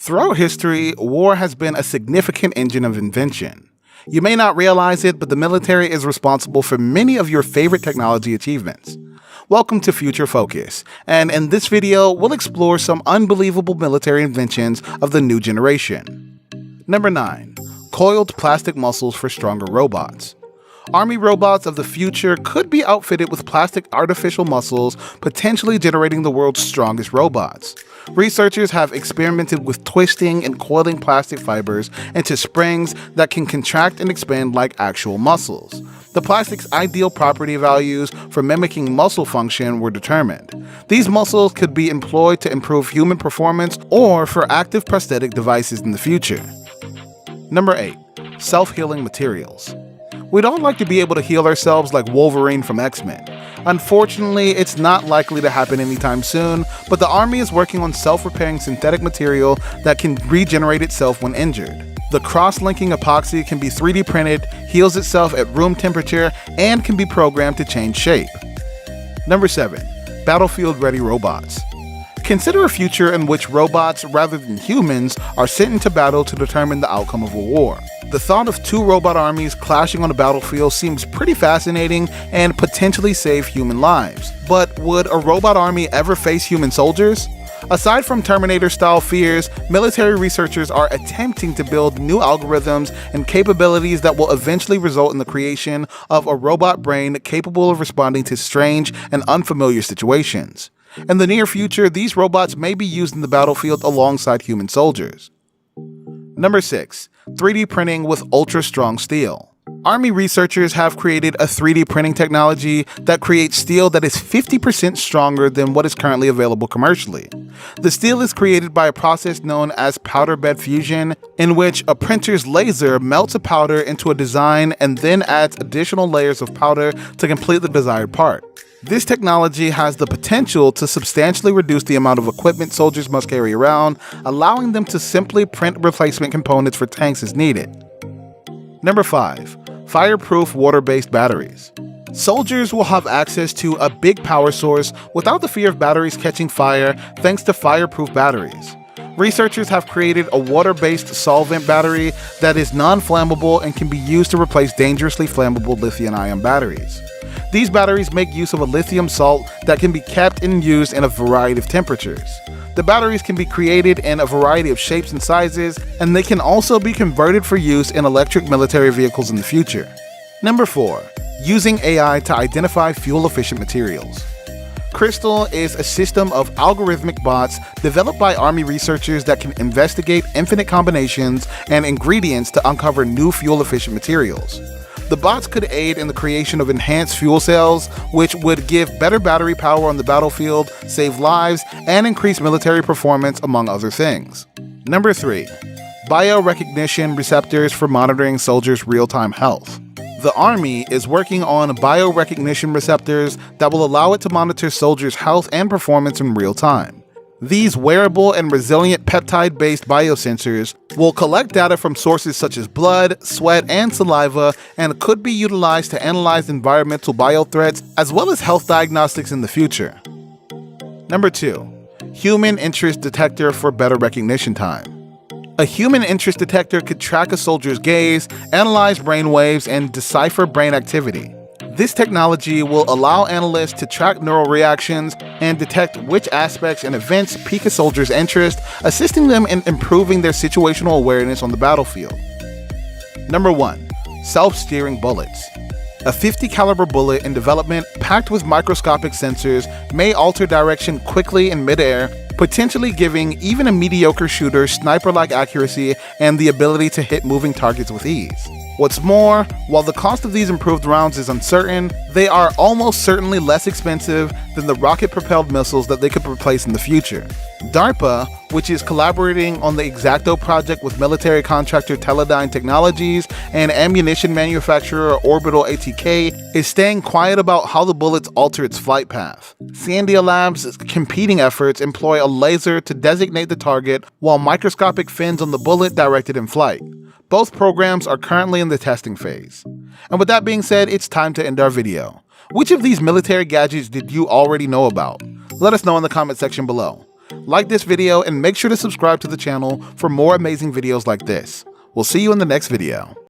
Throughout history, war has been a significant engine of invention. You may not realize it, but the military is responsible for many of your favorite technology achievements. Welcome to Future Focus, and in this video, we'll explore some unbelievable military inventions of the new generation. Number 9. Coiled plastic muscles for stronger robots. Army robots of the future could be outfitted with plastic artificial muscles, potentially generating the world's strongest robots. Researchers have experimented with twisting and coiling plastic fibers into springs that can contract and expand like actual muscles. The plastic's ideal property values for mimicking muscle function were determined. These muscles could be employed to improve human performance or for active prosthetic devices in the future. Number 8. Self-healing materials. We'd all like to be able to heal ourselves like Wolverine from X-Men. Unfortunately, it's not likely to happen anytime soon, but the Army is working on self-repairing synthetic material that can regenerate itself when injured. The cross-linking epoxy can be 3D printed, heals itself at room temperature, and can be programmed to change shape. Number 7. Battlefield-ready robots. Consider a future in which robots, rather than humans, are sent into battle to determine the outcome of a war. The thought of two robot armies clashing on a battlefield seems pretty fascinating and potentially save human lives. But would a robot army ever face human soldiers? Aside from Terminator-style fears, military researchers are attempting to build new algorithms and capabilities that will eventually result in the creation of a robot brain capable of responding to strange and unfamiliar situations. In the near future, these robots may be used in the battlefield alongside human soldiers. Number 6. 3D printing with ultra-strong steel. Army researchers have created a 3D printing technology that creates steel that is 50% stronger than what is currently available commercially. The steel is created by a process known as powder bed fusion, in which a printer's laser melts a powder into a design and then adds additional layers of powder to complete the desired part. This technology has the potential to substantially reduce the amount of equipment soldiers must carry around, allowing them to simply print replacement components for tanks as needed. Number 5. Fireproof water-based batteries. Soldiers will have access to a big power source without the fear of batteries catching fire thanks to fireproof batteries. Researchers have created a water-based solvent battery that is non-flammable and can be used to replace dangerously flammable lithium-ion batteries. These batteries make use of a lithium salt that can be kept and used in a variety of temperatures. The batteries can be created in a variety of shapes and sizes, and they can also be converted for use in electric military vehicles in the future. Number 4. Using AI to identify fuel-efficient materials. Crystal is a system of algorithmic bots developed by Army researchers that can investigate infinite combinations and ingredients to uncover new fuel-efficient materials. The bots could aid in the creation of enhanced fuel cells, which would give better battery power on the battlefield, save lives, and increase military performance, among other things. Number 3. Biorecognition receptors for monitoring soldiers' real-time health. The Army is working on biorecognition receptors that will allow it to monitor soldiers' health and performance in real time. These wearable and resilient peptide-based biosensors will collect data from sources such as blood, sweat, and saliva, and could be utilized to analyze environmental biothreats as well as health diagnostics in the future. Number 2. Human interest detector for better recognition time. A human interest detector could track a soldier's gaze, analyze brain waves, and decipher brain activity. This technology will allow analysts to track neural reactions and detect which aspects and events pique a soldier's interest, assisting them in improving their situational awareness on the battlefield. Number 1. Self-steering bullets. A .50 caliber bullet in development packed with microscopic sensors may alter direction quickly in midair, potentially giving even a mediocre shooter sniper-like accuracy and the ability to hit moving targets with ease. What's more, while the cost of these improved rounds is uncertain, they are almost certainly less expensive than the rocket-propelled missiles that they could replace in the future. DARPA, which is collaborating on the X-Acto project with military contractor Teledyne Technologies and ammunition manufacturer Orbital ATK, is staying quiet about how the bullets alter its flight path. Sandia Labs' competing efforts employ a laser to designate the target, while microscopic fins on the bullet direct it in flight. Both programs are currently in the testing phase. And with that being said, it's time to end our video. Which of these military gadgets did you already know about? Let us know in the comment section below. Like this video and make sure to subscribe to the channel for more amazing videos like this. We'll see you in the next video.